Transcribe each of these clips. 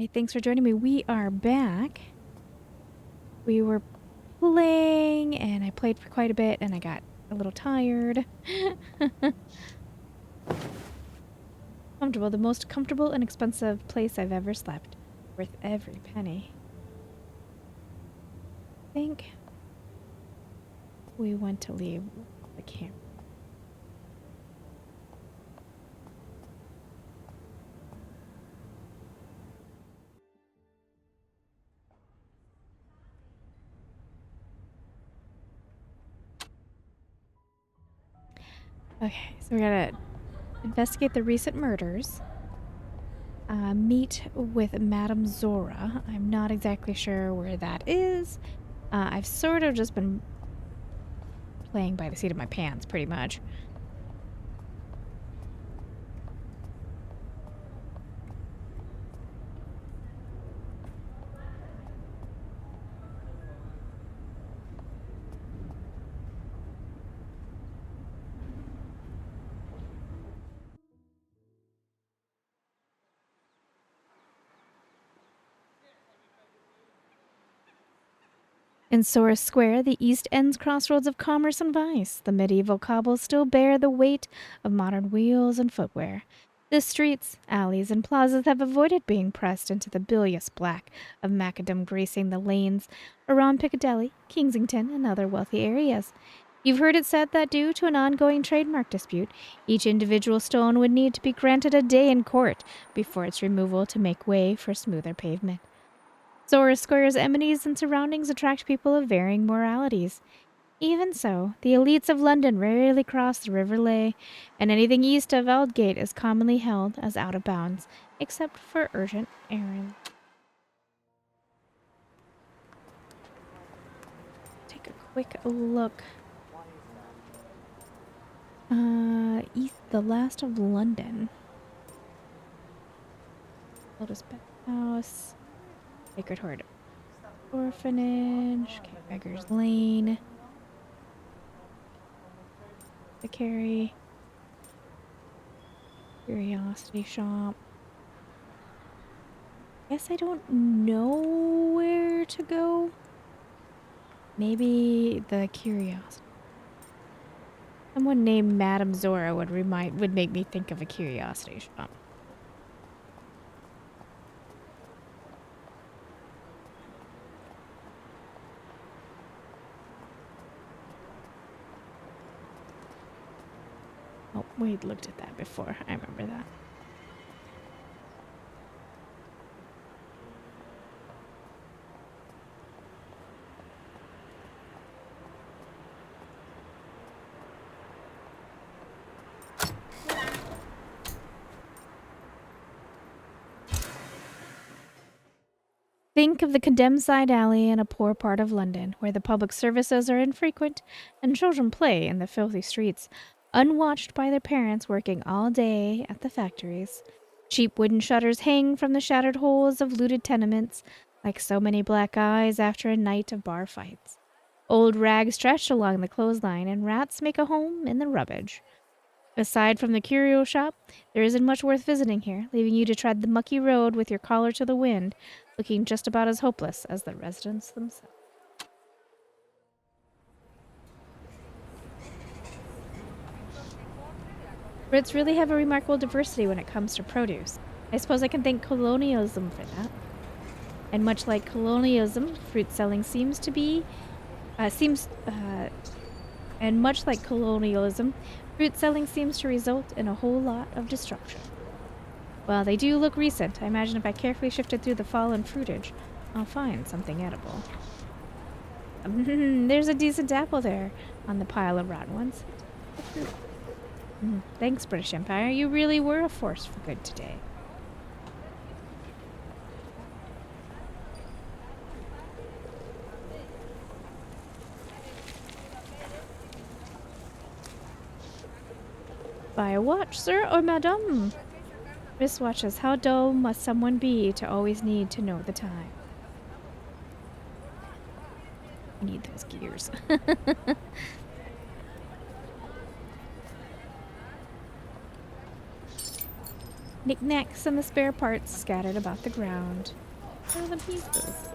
Hey, thanks for joining me. We are back. We were playing, and I played for quite a bit, and I got a little tired. Comfortable. The most comfortable and expensive place I've ever slept. Worth every penny. I think we went to leave the camp. Okay, so we gotta investigate the recent murders. Meet with Madame Zora. I'm not exactly sure where that is. I've sort of just been playing by the seat of my pants, pretty much. In Sora Square, the East End's crossroads of commerce and vice, the medieval cobbles still bear the weight of modern wheels and footwear. The streets, alleys, and plazas have avoided being pressed into the bilious black of macadam gracing the lanes around Piccadilly, Kensington, and other wealthy areas. You've heard it said that due to an ongoing trademark dispute, each individual stone would need to be granted a day in court before its removal to make way for smoother pavement. Sora Square's amenities and surroundings attract people of varying moralities. Even so, the elites of London rarely cross the River Lea, and anything east of Aldgate is commonly held as out of bounds, except for urgent errands. Take a quick look. East, the last of London. Lotus Pet House. Sacred Heart Orphanage, okay, Beggar's Lane, the Carry, Curiosity Shop. Guess I don't know where to go. Maybe the Curiosity. Someone named Madame Zora would make me think of a Curiosity Shop. Oh, we looked at that before. I remember that. Think of the condemned side alley in a poor part of London, where the public services are infrequent and children play in the filthy streets, unwatched by their parents working all day at the factories. Cheap wooden shutters hang from the shattered holes of looted tenements, like so many black eyes after a night of bar fights. Old rags stretch along the clothesline, and rats make a home in the rubbish. Aside from the curio shop, there isn't much worth visiting here, leaving you to tread the mucky road with your collar to the wind, looking just about as hopeless as the residents themselves. Brits really have a remarkable diversity when it comes to produce. I suppose I can thank colonialism for that. And much like colonialism, fruit selling seems to be, and much like colonialism, fruit selling seems to result in a whole lot of destruction. Well, they do look recent. I imagine if I carefully shifted through the fallen fruitage, I'll find something edible. There's a decent apple there on the pile of rotten ones. Thanks, British Empire. You really were a force for good today. Buy a watch, sir or madame? Wristwatches. How dull must someone be to always need to know the time? I need those gears. Knickknacks and the spare parts scattered about the ground. Where are the pieces?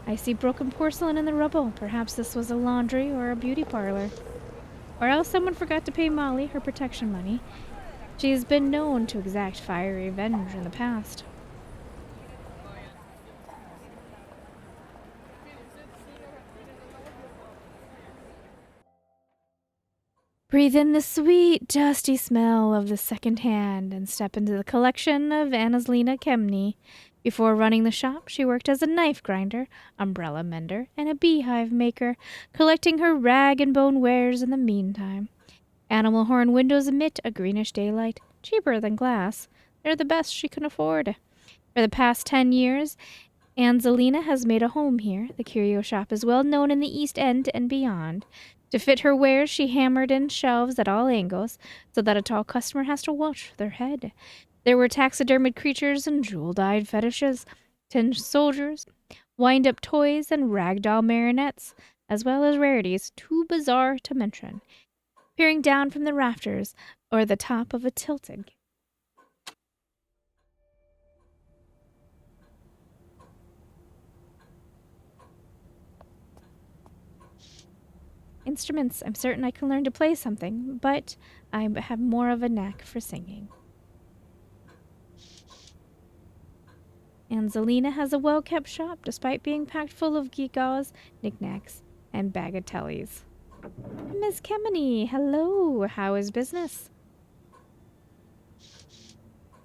I see broken porcelain in the rubble. Perhaps this was a laundry or a beauty parlor. Or else someone forgot to pay Molly her protection money. She has been known to exact fiery revenge in the past. Breathe in the sweet, dusty smell of the second hand and step into the collection of Annaslina Kemney. Before running the shop, she worked as a knife grinder, umbrella mender, and a beehive maker, collecting her rag and bone wares in the meantime. Animal horn windows emit a greenish daylight, cheaper than glass. They're the best she can afford. For the past 10 years, Angelina has made a home here. The curio shop is well known in the East End and beyond. To fit her wares, she hammered in shelves at all angles, so that a tall customer has to watch their head. There were taxidermied creatures and jewel-dyed fetishes, tin soldiers, wind-up toys, and ragdoll marionettes, as well as rarities too bizarre to mention, peering down from the rafters or the top of a tilted. Instruments, I'm certain I can learn to play something, but I have more of a knack for singing. Angelina has a well-kept shop, despite being packed full of gewgaws, knickknacks, and bagatelles. Miss Kemeny, hello. How is business?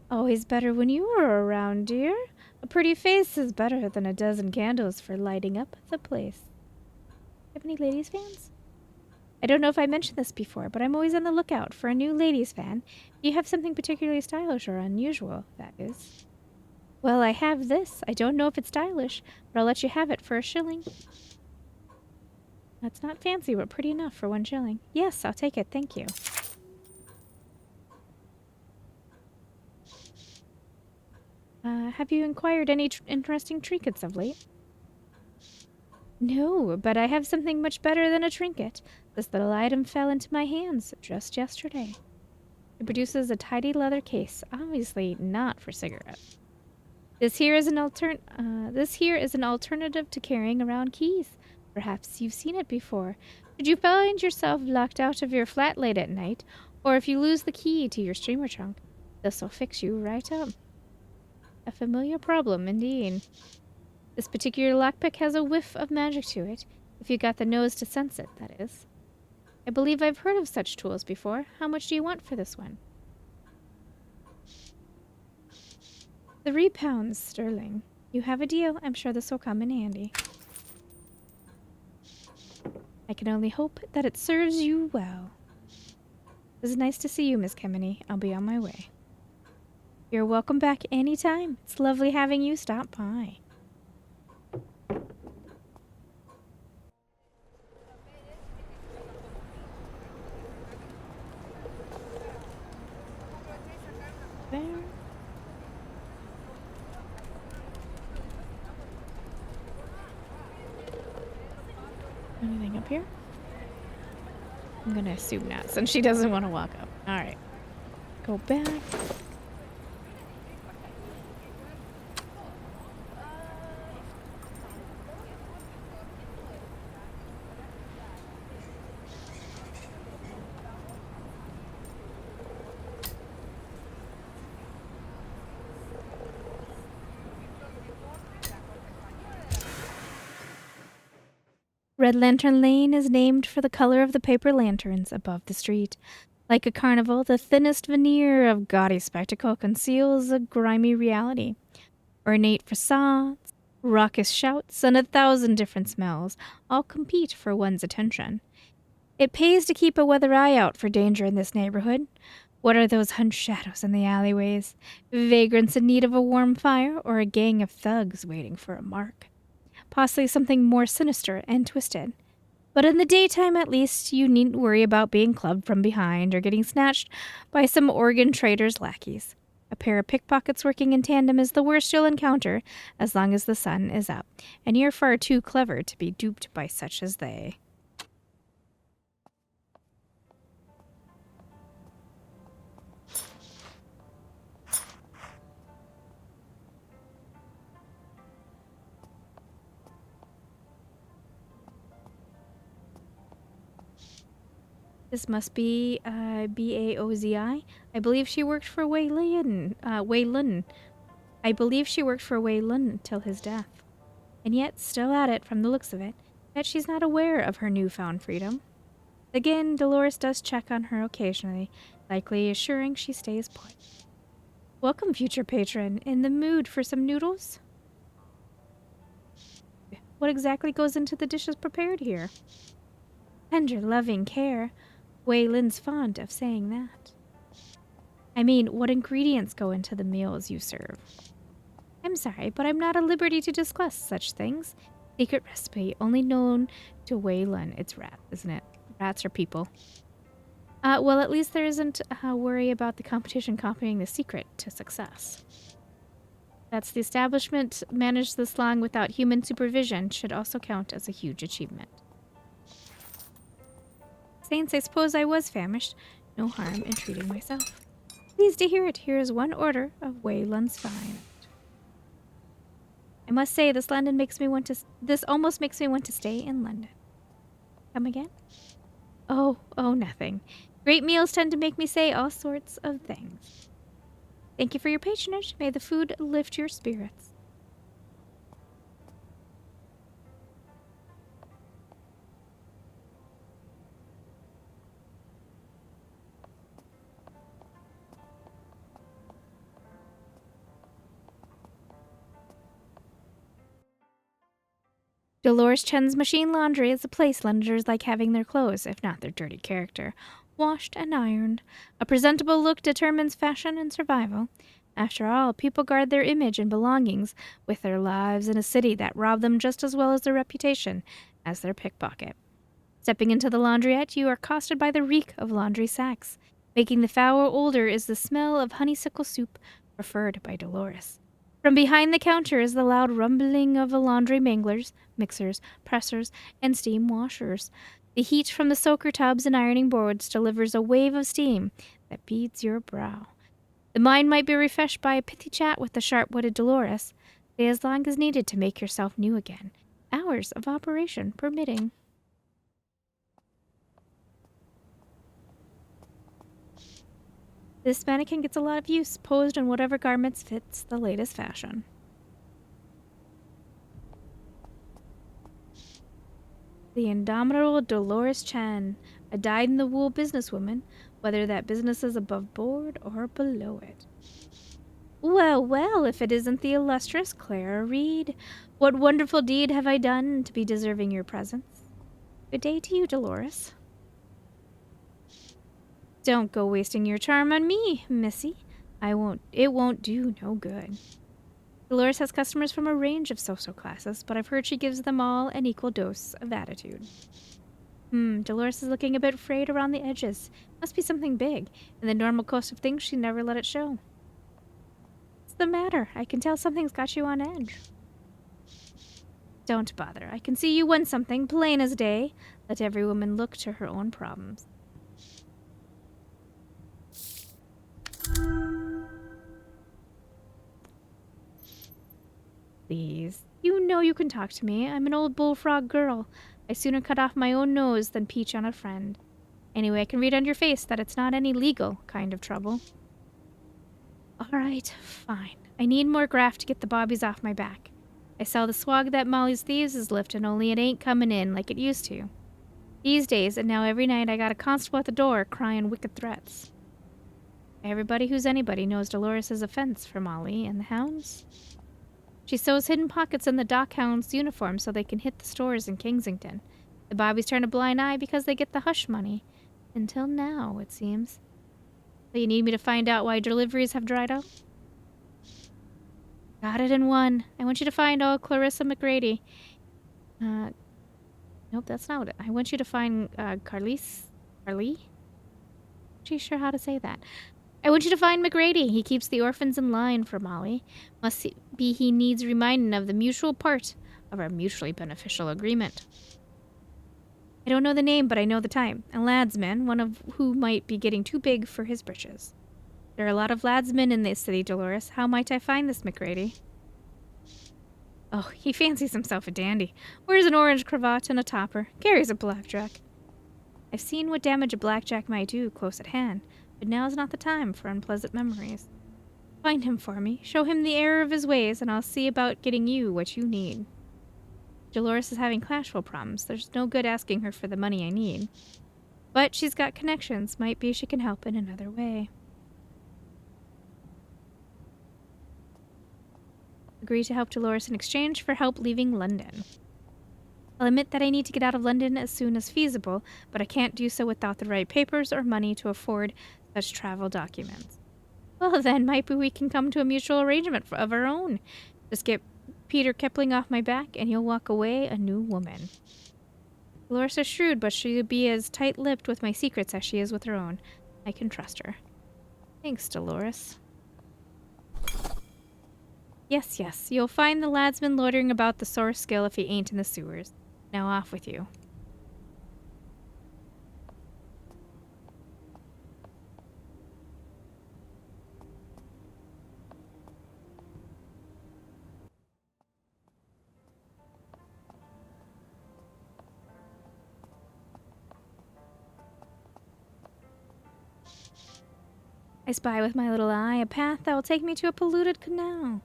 Always better when you are around, dear. A pretty face is better than a dozen candles for lighting up the place. Have any ladies' fans? I don't know if I mentioned this before, but I'm always on the lookout for a new ladies' fan. Do you have something particularly stylish or unusual, that is? Well, I have this. I don't know if it's stylish, but I'll let you have it for $1. That's not fancy, but pretty enough for $1. Yes, I'll take it. Thank you. Have you inquired any interesting trinkets of late? No, but I have something much better than a trinket. This little item fell into my hands just yesterday. It produces a tidy leather case, obviously not for cigarettes. This here is an alternative to carrying around keys. Perhaps you've seen it before. Should you find yourself locked out of your flat late at night, or if you lose the key to your steamer trunk, this'll fix you right up. A familiar problem, indeed. This particular lockpick has a whiff of magic to it, if you got the nose to sense it, that is. I believe I've heard of such tools before. How much do you want for this one? £3 sterling. You have a deal. I'm sure this will come in handy. I can only hope that it serves you well. It was nice to see you, Miss Kemeny. I'll be on my way. You're welcome back any time. It's lovely having you stop by. There. Anything up here? I'm gonna assume not, since she doesn't want to walk up. Alright. Go back. Red Lantern Lane is named for the color of the paper lanterns above the street. Like a carnival, the thinnest veneer of gaudy spectacle conceals a grimy reality. Ornate facades, raucous shouts, and 1,000 different smells all compete for one's attention. It pays to keep a weather eye out for danger in this neighborhood. What are those hunched shadows in the alleyways? Vagrants in need of a warm fire, or a gang of thugs waiting for a mark? Possibly something more sinister and twisted. But in the daytime, at least, you needn't worry about being clubbed from behind or getting snatched by some organ trader's lackeys. A pair of pickpockets working in tandem is the worst you'll encounter as long as the sun is up, and you're far too clever to be duped by such as they. This must be Baozi. I believe she worked for Wei Lun. I believe she worked for Wei Lun until his death. And yet, still at it from the looks of it, yet she's not aware of her newfound freedom. Again, Dolores does check on her occasionally, likely assuring she stays put. Welcome, future patron. In the mood for some noodles? What exactly goes into the dishes prepared here? Tender, loving care. Wei Lin's fond of saying that. I mean, what ingredients go into the meals you serve? I'm sorry, but I'm not at liberty to discuss such things. Secret recipe only known to Wei Lin. It's rats, isn't it? Rats are people. Well, at least there isn't a worry about the competition copying the secret to success. That's the establishment managed this long without human supervision should also count as a huge achievement. Saints, I suppose I was famished. No harm in treating myself. Pleased to hear it. Here is one order of Wei Lun's fine. I must say, this almost makes me want to stay in London. Come again? Oh, nothing. Great meals tend to make me say all sorts of things. Thank you for your patronage. May the food lift your spirits. Dolores Chen's Machine Laundry is a place Londoners like having their clothes, if not their dirty character, washed and ironed. A presentable look determines fashion and survival. After all, people guard their image and belongings with their lives in a city that robbed them just as well as their reputation as their pickpocket. Stepping into the laundrette, you are accosted by the reek of laundry sacks. Making the foul odor is the smell of honeysuckle soup, preferred by Dolores. From behind the counter is the loud rumbling of the laundry manglers, mixers, pressers, and steam washers. The heat from the soaker tubs and ironing boards delivers a wave of steam that beads your brow. The mind might be refreshed by a pithy chat with the sharp-witted Dolores. Stay as long as needed to make yourself new again. Hours of operation permitting. This mannequin gets a lot of use, posed in whatever garments fits the latest fashion. The indomitable Dolores Chen, a dyed-in-the-wool businesswoman, whether that business is above board or below it. Well, if it isn't the illustrious Clara Reed. What wonderful deed have I done to be deserving your presence? Good day to you, Dolores. Don't go wasting your charm on me, missy. It won't do no good. Dolores has customers from a range of social classes, but I've heard she gives them all an equal dose of attitude. Dolores is looking a bit frayed around the edges. Must be something big. In the normal course of things, she never let it show. What's the matter? I can tell something's got you on edge. Don't bother. I can see you want something, plain as day. Let every woman look to her own problems. Please. You know you can talk to me. I'm an old bullfrog girl. I sooner cut off my own nose than peach on a friend. Anyway, I can read on your face that it's not any legal kind of trouble. All right, fine. I need more graft to get the bobbies off my back. I sell the swag that Molly's Thieves is lifting, only it ain't coming in like it used to. These days, and now every night I got a constable at the door crying wicked threats. Everybody who's anybody knows Dolores' offense for Molly and the hounds. She sews hidden pockets in the dock hounds' uniform so they can hit the stores in Kensington. The bobbies turn a blind eye because they get the hush money. Until now, it seems. So you need me to find out why deliveries have dried up? Got it in one. I want you to find old Clarissa McGrady. Nope, that's not what I want you to find Carly? Not sure how to say that. I want you to find McGrady. He keeps the orphans in line for Molly. Must be he needs reminding of the mutual part of our mutually beneficial agreement. I don't know the name, but I know the type. A ladsman, one of who might be getting too big for his britches. There are a lot of ladsmen in this city, Dolores. How might I find this McGrady? Oh, he fancies himself a dandy. Wears an orange cravat and a topper. Carries a blackjack. I've seen what damage a blackjack might do close at hand, but now's not the time for unpleasant memories. Find him for me, show him the error of his ways, and I'll see about getting you what you need. Dolores is having cash flow problems. There's no good asking her for the money I need. But she's got connections. Might be she can help in another way. Agree to help Dolores in exchange for help leaving London. I'll admit that I need to get out of London as soon as feasible, but I can't do so without the right papers or money to afford such travel documents. Well, then, might be we can come to a mutual arrangement of our own. Just get Peter Kipling off my back, and you'll walk away a new woman. Dolores is shrewd, but she'll be as tight-lipped with my secrets as she is with her own. I can trust her. Thanks, Dolores. Yes, yes, you'll find the ladsman loitering about the source skill if he ain't in the sewers. Now off with you. I spy with my little eye a path that will take me to a polluted canal.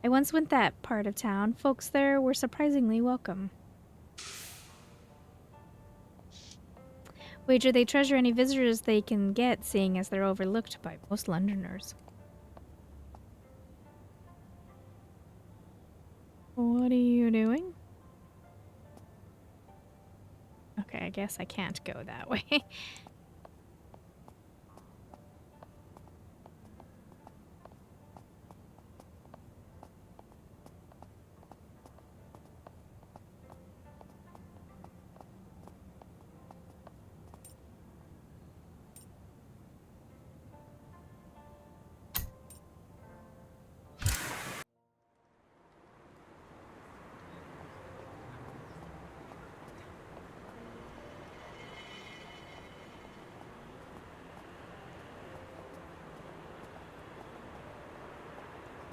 I once went that part of town. Folks there were surprisingly welcome. Wager they treasure any visitors they can get, seeing as they're overlooked by most Londoners. What are you doing? Okay, I guess I can't go that way.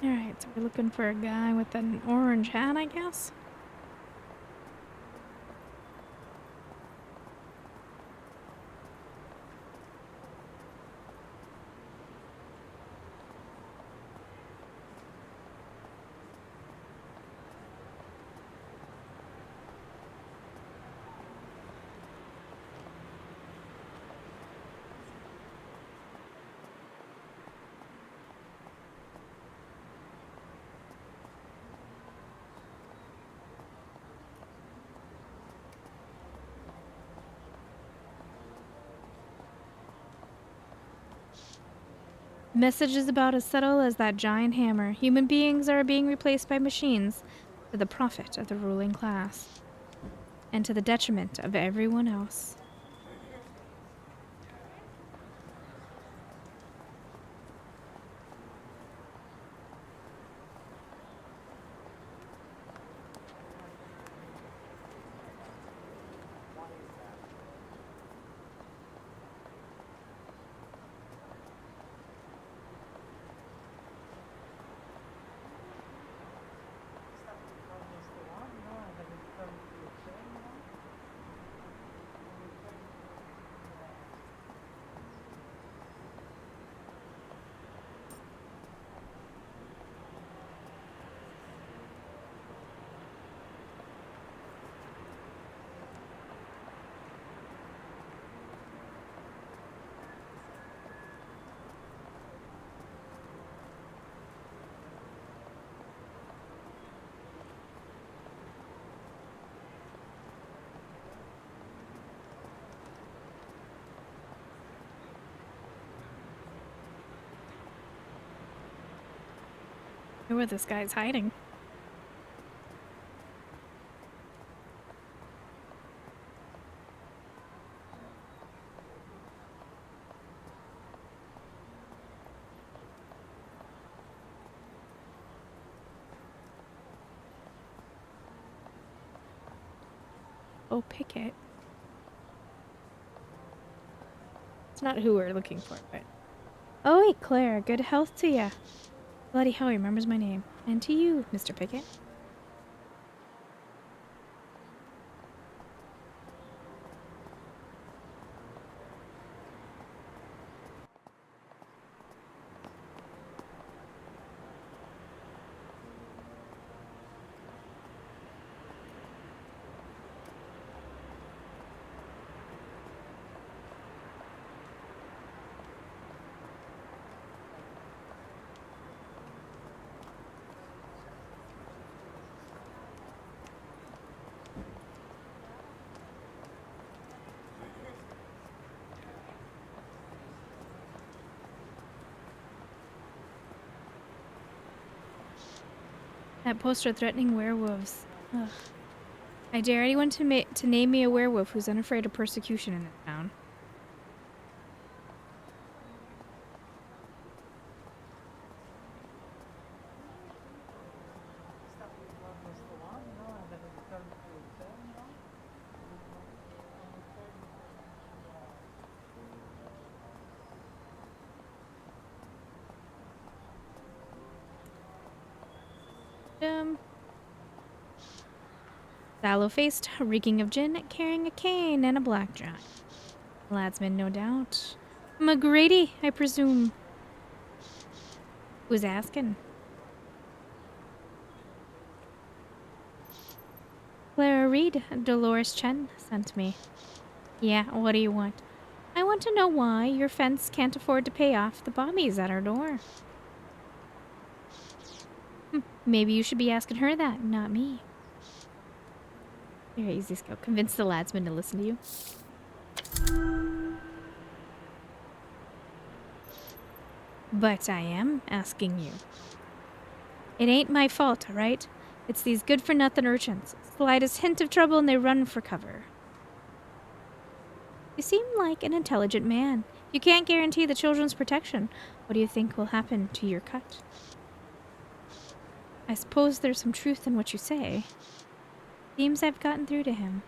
Alright, so we're looking for a guy with an orange hat, I guess? The message is about as subtle as that giant hammer. Human beings are being replaced by machines to the profit of the ruling class and to the detriment of everyone else. I wonder where this guy's hiding. Oh, Pickett. It's not who we're looking for, but... Oh, hey, Claire. Good health to ya. Bloody hell, he remembers my name. And to you, Mr. Pickett. That poster threatening werewolves. Ugh. I dare anyone to name me a werewolf who's unafraid of persecution in this town. Sallow-faced, reeking of gin, carrying a cane and a blackjack. Ladsman, no doubt. McGrady, I presume. Who's asking? Clara Reed, Dolores Chen, sent me. Yeah, what do you want? I want to know why your fence can't afford to pay off the bobbies at our door. Maybe you should be asking her that, not me. Very easy skill. Convince the ladsman to listen to you. But I am asking you. It ain't my fault, alright? It's these good-for-nothing urchins. Slightest hint of trouble and they run for cover. You seem like an intelligent man. You can't guarantee the children's protection. What do you think will happen to your cut? I suppose there's some truth in what you say. Seems I've gotten through to him.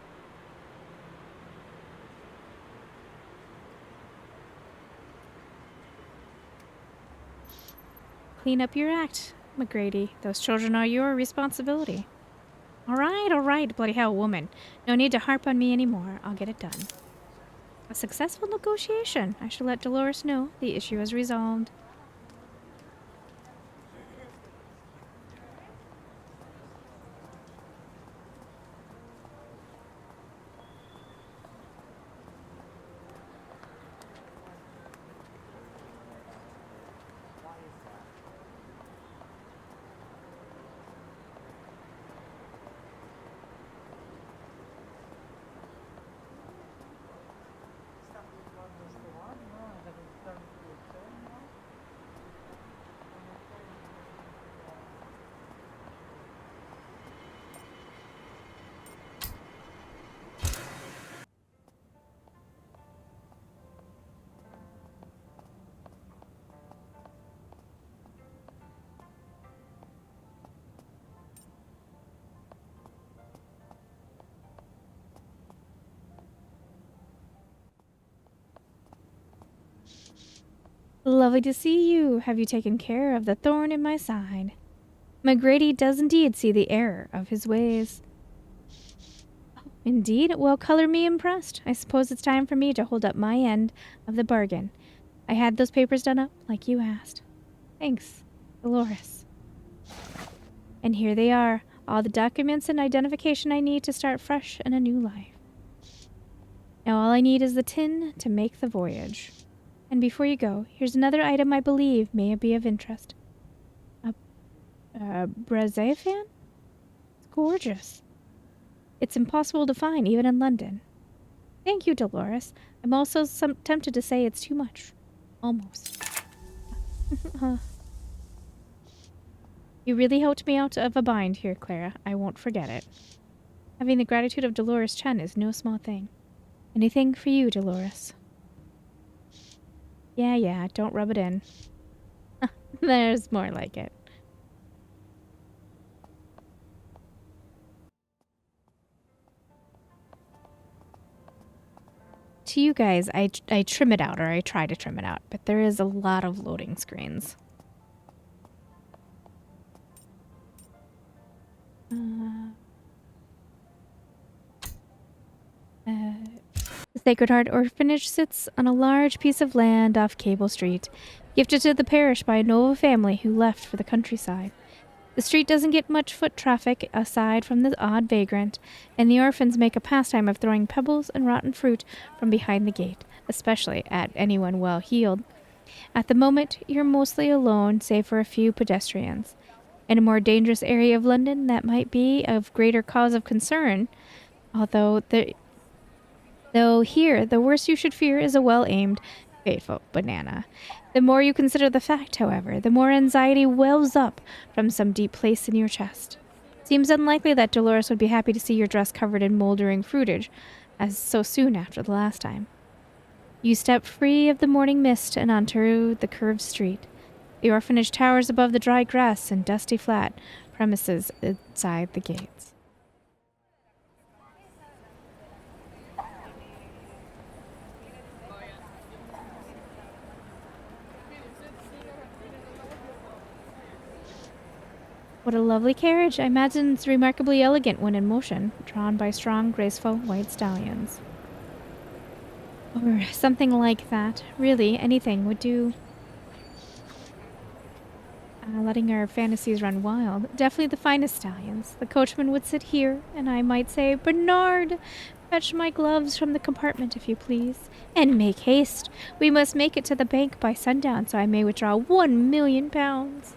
Clean up your act, McGrady. Those children are your responsibility. All right, bloody hell, woman. No need to harp on me anymore. I'll get it done. A successful negotiation. I shall let Dolores know the issue is resolved. Lovely to see you. Have you taken care of the thorn in my side? McGrady does indeed see the error of his ways. Oh, indeed? Well, color me impressed. I suppose it's time for me to hold up my end of the bargain. I had those papers done up, like you asked. Thanks, Dolores. And here they are, all the documents and identification I need to start fresh in a new life. Now all I need is the tin to make the voyage. And before you go, here's another item I believe may be of interest. A brazier fan? It's gorgeous. It's impossible to find, even in London. Thank you, Dolores. I'm also tempted to say it's too much. Almost. You really helped me out of a bind here, Clara. I won't forget it. Having the gratitude of Dolores Chen is no small thing. Anything for you, Dolores. Yeah, don't rub it in. There's more like it. To you guys, I trim it out, or I try to trim it out, but there is a lot of loading screens. The Sacred Heart Orphanage sits on a large piece of land off Cable Street, gifted to the parish by a noble family who left for the countryside. The street doesn't get much foot traffic aside from the odd vagrant, and the orphans make a pastime of throwing pebbles and rotten fruit from behind the gate, especially at anyone well-heeled. At the moment, you're mostly alone, save for a few pedestrians. In a more dangerous area of London, that might be of greater cause of concern, Though here, the worst you should fear is a well-aimed Faithful banana. The more you consider the fact, however, the more anxiety wells up from some deep place in your chest. Seems unlikely that Dolores would be happy to see your dress covered in moldering fruitage, as so soon after the last time. You step free of the morning mist and onto the curved street. The orphanage towers above the dry grass and dusty flat premises inside the gates. What a lovely carriage. I imagine it's remarkably elegant when in motion, drawn by strong, graceful white stallions. Or something like that. Really, anything would do. Letting our fantasies run wild. Definitely the finest stallions. The coachman would sit here, and I might say, "Bernard, fetch my gloves from the compartment, if you please. And make haste. We must make it to the bank by sundown, so I may withdraw £1,000,000.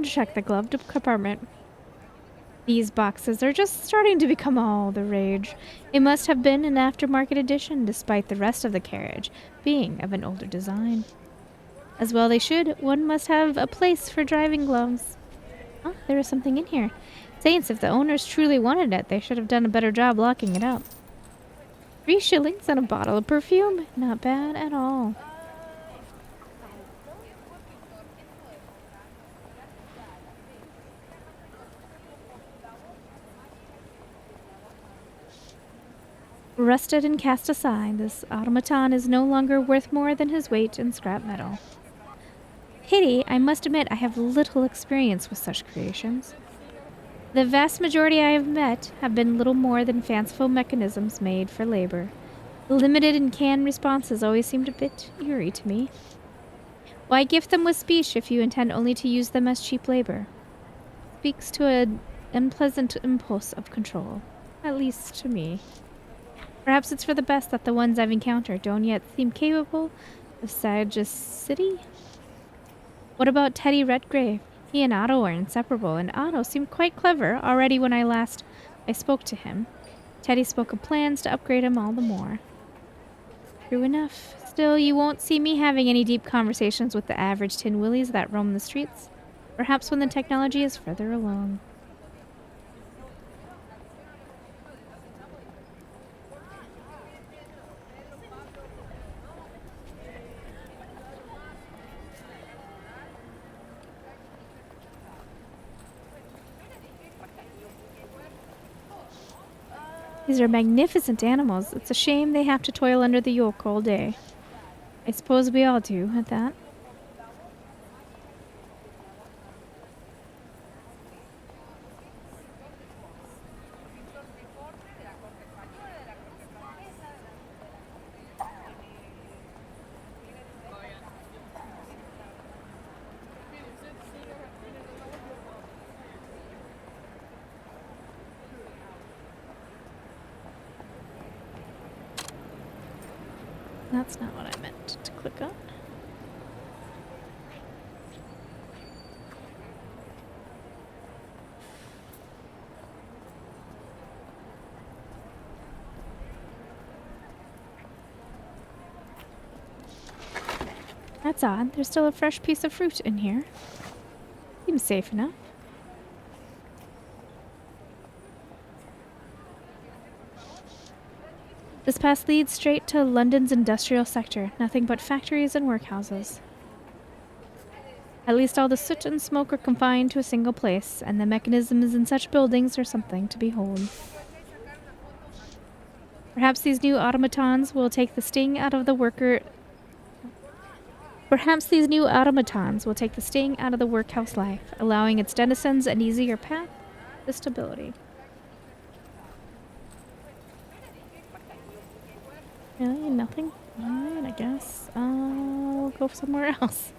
Check the gloved compartment. These boxes are just starting to become all the rage. It must have been an aftermarket edition, despite the rest of the carriage being of an older design. As well they should. One must have a place for driving gloves. Oh, there is something in here. Saints, if the owners truly wanted it, they should have done a better job locking it up. 3 shillings and a bottle of perfume. Not bad at all. Rusted and cast aside, this automaton is no longer worth more than his weight in scrap metal. Pity, I must admit I have little experience with such creations. The vast majority I have met have been little more than fanciful mechanisms made for labor. The limited and canned responses always seemed a bit eerie to me. Why gift them with speech if you intend only to use them as cheap labor? Speaks to an unpleasant impulse of control, at least to me. Perhaps it's for the best that the ones I've encountered don't yet seem capable of sagacity. What about Teddy Redgrave? He and Otto are inseparable, and Otto seemed quite clever already when I spoke to him. Teddy spoke of plans to upgrade him all the more. True enough. Still, you won't see me having any deep conversations with the average tin willies that roam the streets. Perhaps when the technology is further along. These are magnificent animals. It's a shame they have to toil under the yoke all day. I suppose we all do, at that. That's not what I meant to click on. That's odd. There's still a fresh piece of fruit in here. Seems safe enough. This path leads straight to London's industrial sector, nothing but factories and workhouses. At least all the soot and smoke are confined to a single place, and the mechanisms in such buildings are something to behold. Perhaps these new automatons will take the sting out of the workhouse life, allowing its denizens an easier path to stability. Really? Nothing? Alright, I guess I'll go somewhere else.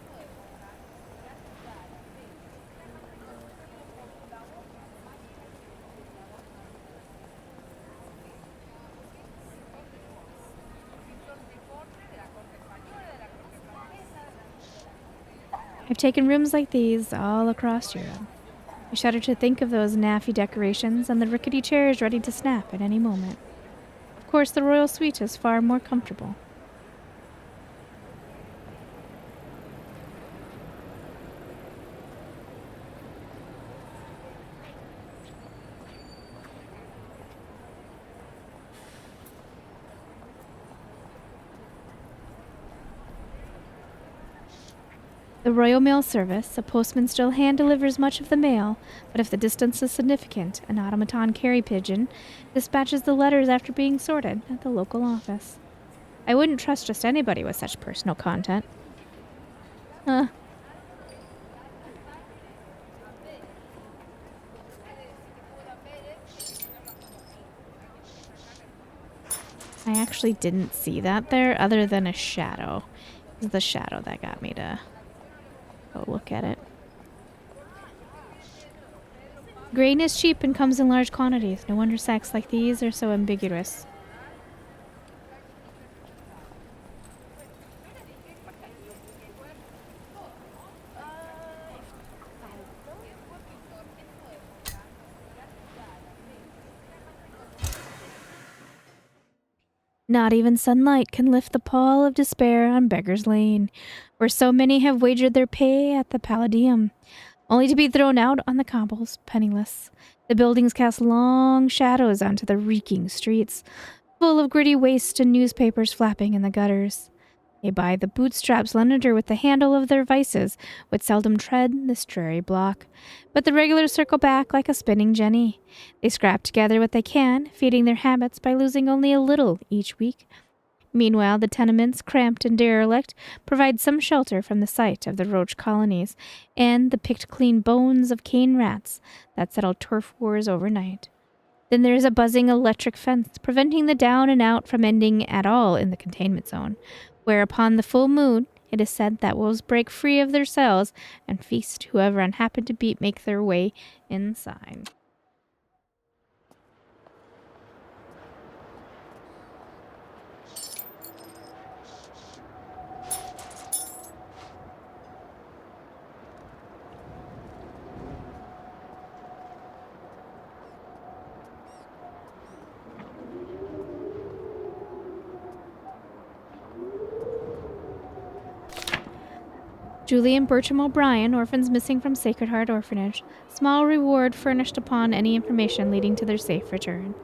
I've taken rooms like these all across Europe. I shudder to think of those naffy decorations and the rickety chairs ready to snap at any moment. Of course, the royal suite is far more comfortable. The Royal Mail Service, a postman still hand delivers much of the mail, but if the distance is significant, an automaton carry pigeon dispatches the letters after being sorted at the local office. I wouldn't trust just anybody with such personal content. I actually didn't see that there, other than a shadow. It was the shadow that got me to go look at it. Grain is cheap and comes in large quantities. No wonder sacks like these are so ambiguous. Not even sunlight can lift the pall of despair on Beggar's Lane, where so many have wagered their pay at the Palladium, only to be thrown out on the cobbles, penniless. The buildings cast long shadows onto the reeking streets, full of gritty waste and newspapers flapping in the gutters. They by the bootstraps under with the handle of their vices would seldom tread this dreary block, but the regulars circle back like a spinning jenny. They scrap together what they can, feeding their habits by losing only a little each week. Meanwhile, the tenements, cramped and derelict, provide some shelter from the sight of the roach colonies and the picked clean bones of cane rats that settle turf wars overnight. Then there is a buzzing electric fence, preventing the down and out from ending at all in the containment zone, where upon the full moon it is said that wolves break free of their cells and feast whoever unhappen to make their way inside. Julie and Bertram O'Brien, orphans missing from Sacred Heart Orphanage. Small reward furnished upon any information leading to their safe return.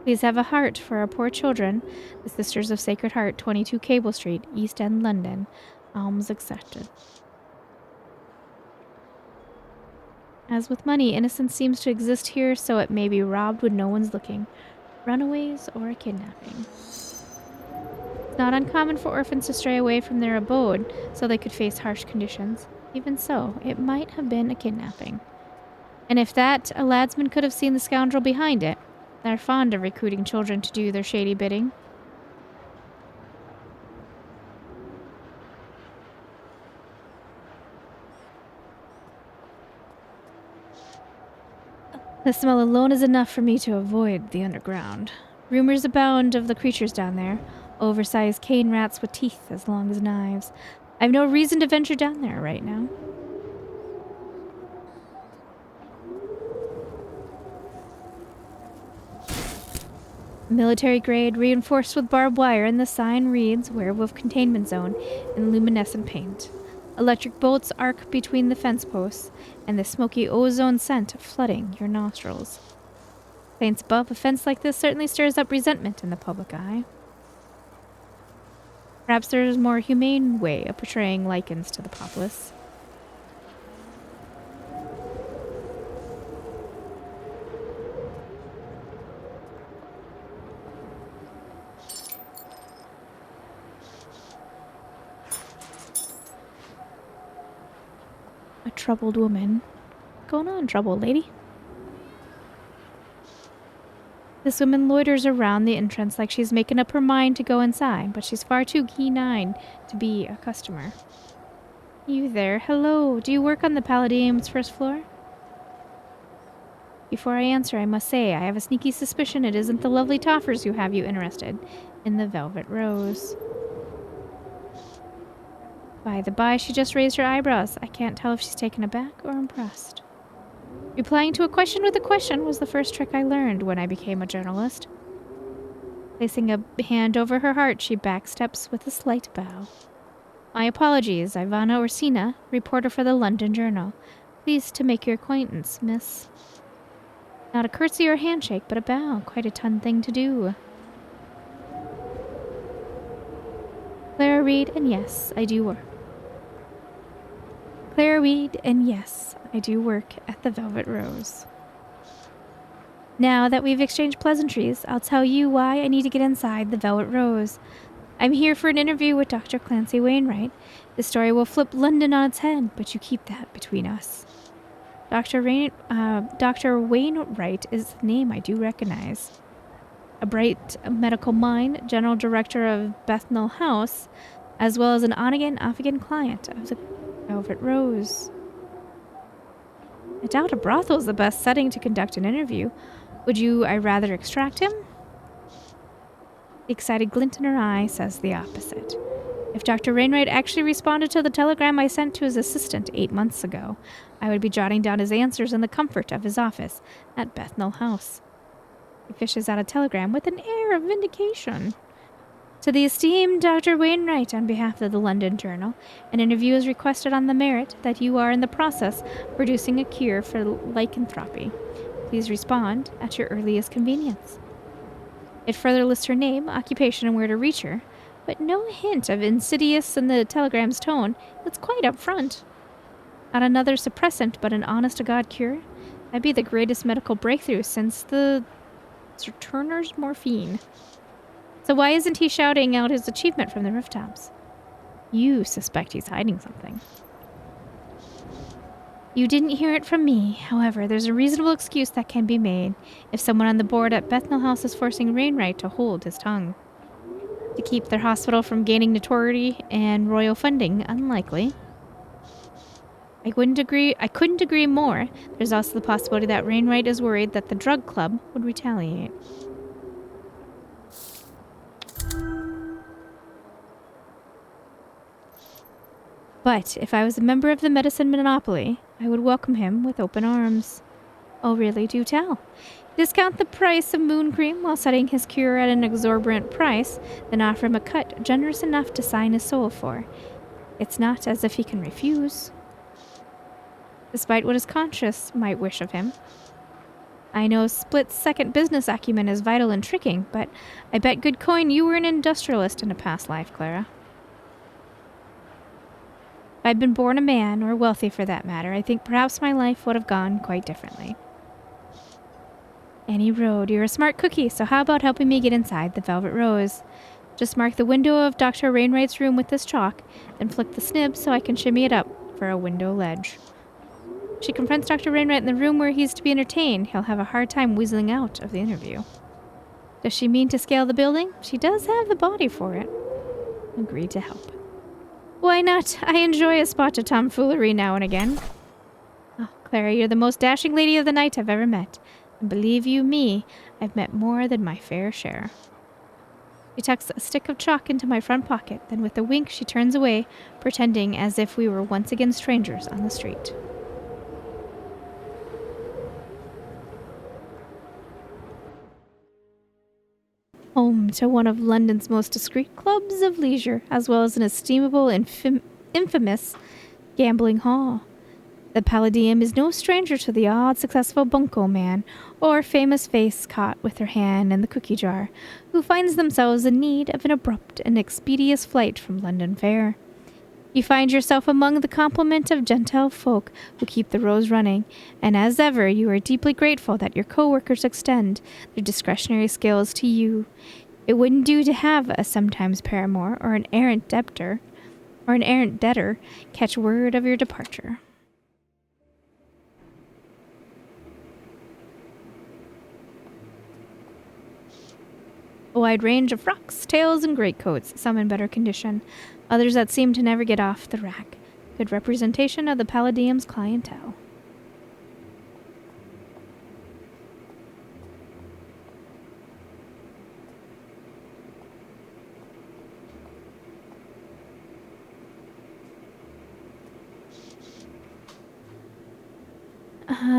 Please have a heart for our poor children. The Sisters of Sacred Heart, 22 Cable Street, East End, London. Alms accepted. As with money, innocence seems to exist here, so it may be robbed when no one's looking. Runaways or a kidnapping. It's not uncommon for orphans to stray away from their abode so they could face harsh conditions. Even so, it might have been a kidnapping. And if that, a ladsman could have seen the scoundrel behind it. They're fond of recruiting children to do their shady bidding. The smell alone is enough for me to avoid the underground. Rumors abound of the creatures down there. Oversized cane rats with teeth as long as knives. I have no reason to venture down there right now. Military grade, reinforced with barbed wire, and the sign reads Werewolf Containment Zone in luminescent paint. Electric bolts arc between the fence posts, and the smoky ozone scent flooding your nostrils. Saints above, a fence like this certainly stirs up resentment in the public eye. Perhaps there is a more humane way of portraying lichens to the populace. A troubled woman. What's going on, troubled lady? This woman loiters around the entrance like she's making up her mind to go inside, but she's far too keen-eyed to be a customer. You there. Hello. Do you work on the Palladium's first floor? Before I answer, I must say I have a sneaky suspicion it isn't the lovely toffers who have you interested in the Velvet Rose. By the by, she just raised her eyebrows. I can't tell if she's taken aback or impressed. Replying to a question with a question was the first trick I learned when I became a journalist. Placing a hand over her heart, she backsteps with a slight bow. My apologies, Ivana Orsina, reporter for the London Journal. Pleased to make your acquaintance, miss. Not a curtsy or handshake, but a bow. Quite a ton thing to do. Clara Reed, and yes, I do work. Clara Reed, and yes, I do work at the Velvet Rose. Now that we've exchanged pleasantries, I'll tell you why I need to get inside the Velvet Rose. I'm here for an interview with Dr. Clancy Wainwright. The story will flip London on its head, but you keep that between us. Dr. Wainwright is the name I do recognize. A bright medical mind, general director of Bethnal House, as well as an on-again, off-again client of the Velvet Rose. I doubt a brothel is the best setting to conduct an interview. Would I rather extract him? The excited glint in her eye says the opposite. If Dr. Wainwright actually responded to the telegram I sent to his assistant 8 months ago, I would be jotting down his answers in the comfort of his office at Bethnal House. He fishes out a telegram with an air of vindication. To the esteemed Dr. Wainwright, on behalf of the London Journal, an interview is requested on the merit that you are in the process of producing a cure for lycanthropy. Please respond at your earliest convenience. It further lists her name, occupation, and where to reach her, but no hint of insidious in the telegram's tone. It's quite upfront. Not another suppressant, but an honest-to-God cure? That'd be the greatest medical breakthrough since the Sir Turner's morphine. So why isn't he shouting out his achievement from the rooftops? You suspect he's hiding something. You didn't hear it from me. However, there's a reasonable excuse that can be made if someone on the board at Bethnal House is forcing Wainwright to hold his tongue. To keep their hospital from gaining notoriety and royal funding, unlikely. I couldn't agree more. There's also the possibility that Wainwright is worried that the drug club would retaliate. But if I was a member of the medicine monopoly, I would welcome him with open arms. Oh, really, do tell. Discount the price of moon cream while setting his cure at an exorbitant price, then offer him a cut generous enough to sign his soul for. It's not as if he can refuse. Despite what his conscience might wish of him. I know split-second business acumen is vital in tricking, but I bet good coin you were an industrialist in a past life, Clara. If I'd been born a man, or wealthy for that matter, I think perhaps my life would have gone quite differently. Annie Road, you're a smart cookie, so how about helping me get inside the Velvet Rose? Just mark the window of Dr. Wainwright's room with this chalk, then flick the snib so I can shimmy it up for a window ledge. If she confronts Dr. Wainwright in the room where he's to be entertained, he'll have a hard time weaseling out of the interview. Does she mean to scale the building? She does have the body for it. Agreed to help. Why not? I enjoy a spot of tomfoolery now and again. Oh, Clara, you're the most dashing lady of the night I've ever met. And believe you me, I've met more than my fair share. She tucks a stick of chalk into my front pocket, then with a wink she turns away, pretending as if we were once again strangers on the street. Home to one of London's most discreet clubs of leisure, as well as an estimable and infamous gambling hall. The Palladium is no stranger to the odd, successful bunco man, or famous face caught with her hand in the cookie jar, who finds themselves in need of an abrupt and expeditious flight from London fare. You find yourself among the complement of genteel folk who keep the Rose running, and as ever you are deeply grateful that your co-workers extend their discretionary skills to you. It wouldn't do to have a sometimes paramour or an errant debtor catch word of your departure. A wide range of frocks, tails, and greatcoats, some in better condition, others that seem to never get off the rack. Good representation of the Palladium's clientele.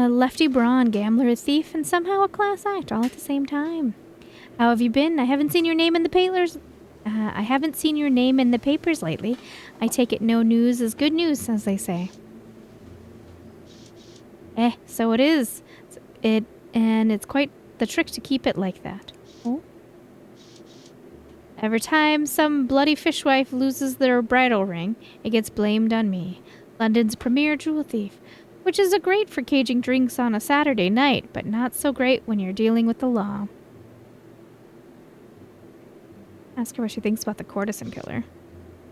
Lefty brawn, gambler, thief, and somehow a class act all at the same time. How have you been? I haven't seen your name in the papers. I haven't seen your name in the papers lately. I take it no news is good news, as they say. So it is. And it's quite the trick to keep it like that. Oh? Every time some bloody fishwife loses their bridal ring, it gets blamed on me. London's premier jewel thief. Which is a great for caging drinks on a Saturday night, but not so great when you're dealing with the law. Ask her what she thinks about the courtesan killer.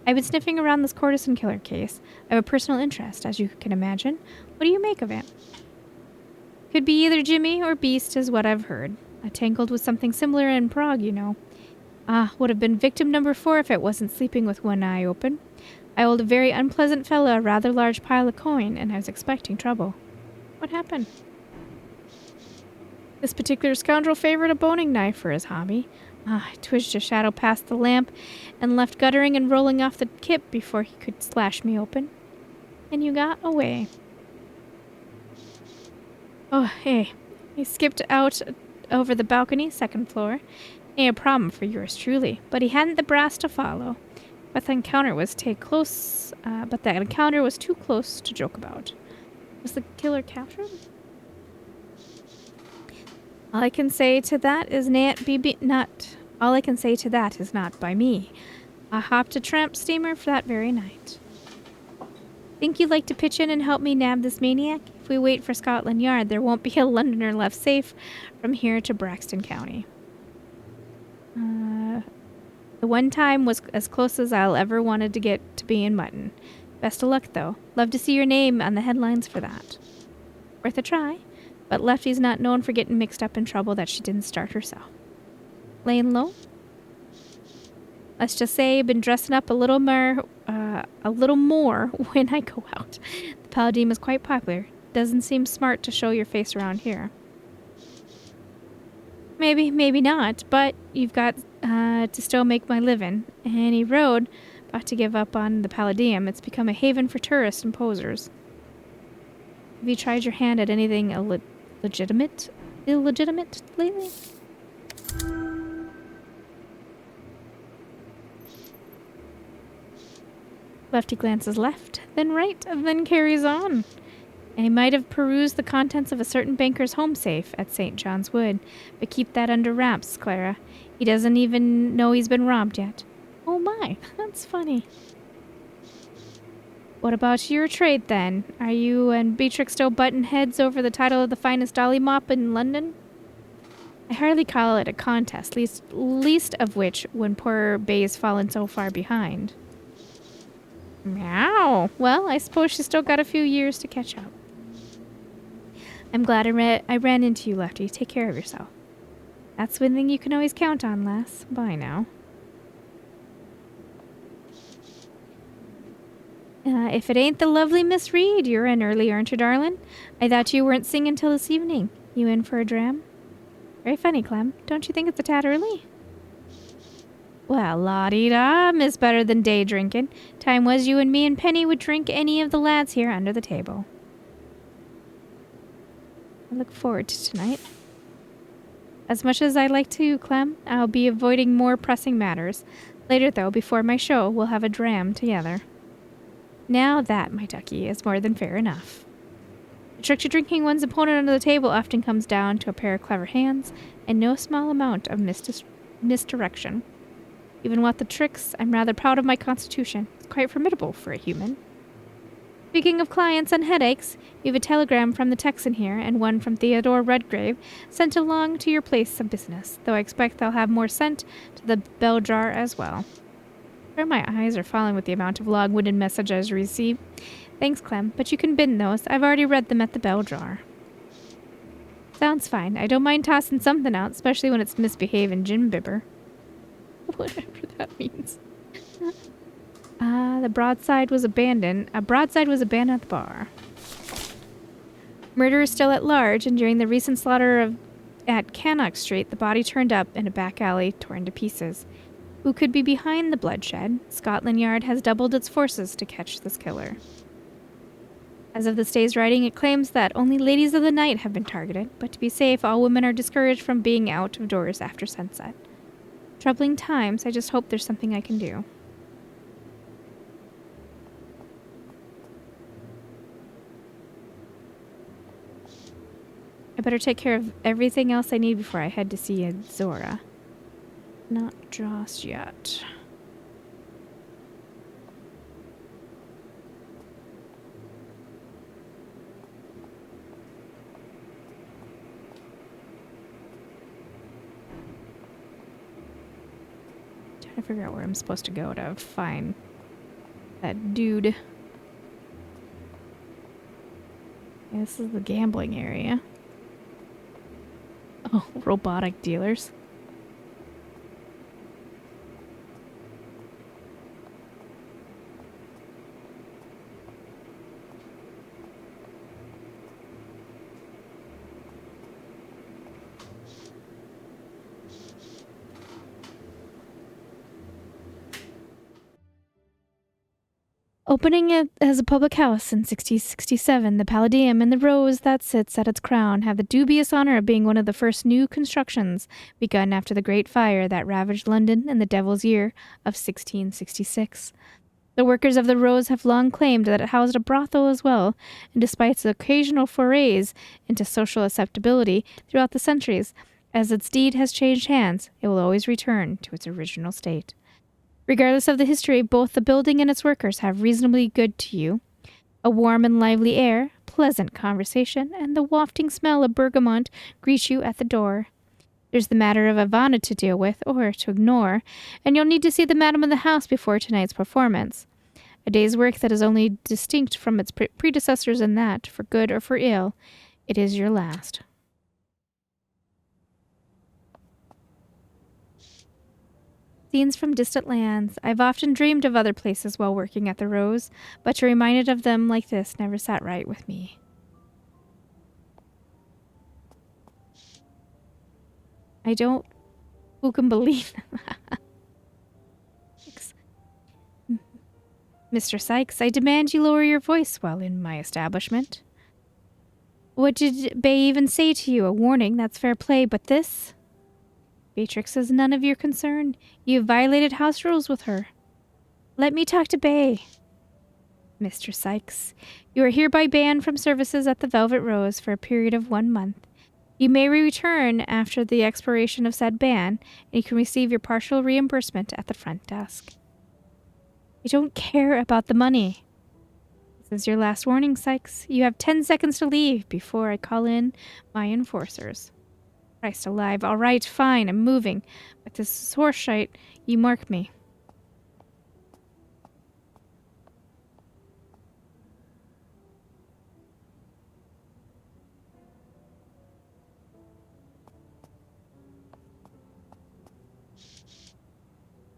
I've been sniffing around this courtesan killer case. I have a personal interest, as you can imagine. What do you make of it? Could be either Jimmy or Beast, is what I've heard. I tangled with something similar in Prague, you know. Would have been victim number 4 if it wasn't sleeping with one eye open. I owed a very unpleasant fellow a rather large pile of coin, and I was expecting trouble. What happened? This particular scoundrel favored a boning knife for his hobby. I twitched a shadow past the lamp and left guttering and rolling off the kip before he could slash me open. And you got away. Oh, hey. He skipped out over the balcony, 2nd floor. Ain't a problem for yours truly, but he hadn't the brass to follow. But the encounter was too close to joke about. Was the killer captured? All I can say to that is not by me. I hopped a tramp steamer for that very night. Think you'd like to pitch in and help me nab this maniac? If we wait for Scotland Yard, there won't be a Londoner left safe from here to Braxton County. The one time was as close as I'll ever wanted to get to being mutton. Best of luck, though. Love to see your name on the headlines for that. Worth a try, but Lefty's not known for getting mixed up in trouble that she didn't start herself. Laying low? Let's just say I've been dressing up a little more when I go out. The Paladine is quite popular. Doesn't seem smart to show your face around here. Maybe not, but you've got to still make my living. Any road, about to give up on the Palladium. It's become a haven for tourists and posers. Have you tried your hand at anything illegitimate lately? Lefty glances left, then right, and then carries on. And he might have perused the contents of a certain banker's home safe at St. John's Wood, but keep that under wraps, Clara. He doesn't even know he's been robbed yet. Oh my, that's funny. What about your trade, then? Are you and Beatrix still butting heads over the title of the finest dolly mop in London? I hardly call it a contest, least of which when poor Bay's fallen so far behind. Meow. Well, I suppose she's still got a few years to catch up. I'm glad I ran into you, Lefty. Take care of yourself. That's one thing you can always count on, lass. Bye now. If it ain't the lovely Miss Reed, you're in early, aren't you, darling? I thought you weren't singing till this evening. You in for a dram? Very funny, Clem. Don't you think it's a tad early? Well, la-dee-da, miss better than day drinking. Time was you and me and Penny would drink any of the lads here under the table. I look forward to tonight. As much as I'd like to, Clem, I'll be avoiding more pressing matters. Later, though, before my show, we'll have a dram together. Now that, my ducky, is more than fair enough. The trick to drinking one's opponent under the table often comes down to a pair of clever hands and no small amount of misdirection. Even with the tricks, I'm rather proud of my constitution. It's quite formidable for a human. Speaking of clients and headaches, you have a telegram from the Texan here, and one from Theodore Redgrave, sent along to your place of business, though I expect they'll have more sent to the bell jar as well. Sure, my eyes are falling with the amount of long-winded messages received. Thanks, Clem, but you can bin those. I've already read them at the bell jar. Sounds fine. I don't mind tossing something out, especially when it's misbehaving Jim Bibber. Whatever that means. The broadside was abandoned. A broadside was abandoned at the bar. Murder is still at large, and during the recent slaughter at Cannock Street, the body turned up in a back alley, torn to pieces. Who could be behind the bloodshed? Scotland Yard has doubled its forces to catch this killer. As of this day's writing, it claims that only ladies of the night have been targeted, but to be safe, all women are discouraged from being out of doors after sunset. Troubling times, I just hope there's something I can do. I better take care of everything else I need before I head to see Zora. Not just yet. Trying to figure out where I'm supposed to go to find that dude. Yeah, this is the gambling area. Oh, robotic dealers. Opening it as a public house in 1667, the Palladium and the rose that sits at its crown have the dubious honor of being one of the first new constructions begun after the Great Fire that ravaged London in the Devil's Year of 1666. The workers of the Rose have long claimed that it housed a brothel as well, and despite its occasional forays into social acceptability throughout the centuries, as its deed has changed hands, it will always return to its original state. Regardless of the history, both the building and its workers have reasonably good to you. A warm and lively air, pleasant conversation, and the wafting smell of bergamot greet you at the door. There's the matter of Ivana to deal with, or to ignore, and you'll need to see the madam of the house before tonight's performance. A day's work that is only distinct from its predecessors in that, for good or for ill, it is your last. Scenes from distant lands. I've often dreamed of other places while working at the Rose, but to be reminded of them like this never sat right with me. I don't... Who can believe them? Mr. Sykes, I demand you lower your voice while in my establishment. What did Bay even say to you? A warning, that's fair play, but this? Beatrix is none of your concern. You have violated house rules with her. Let me talk to Bay. Mr. Sykes, you are hereby banned from services at the Velvet Rose for a period of 1 month. You may return after the expiration of said ban, and you can receive your partial reimbursement at the front desk. I don't care about the money. This is your last warning, Sykes. You have 10 seconds to leave before I call in my enforcers. Christ alive. All right, fine, I'm moving. But this is horseshit. You mark me.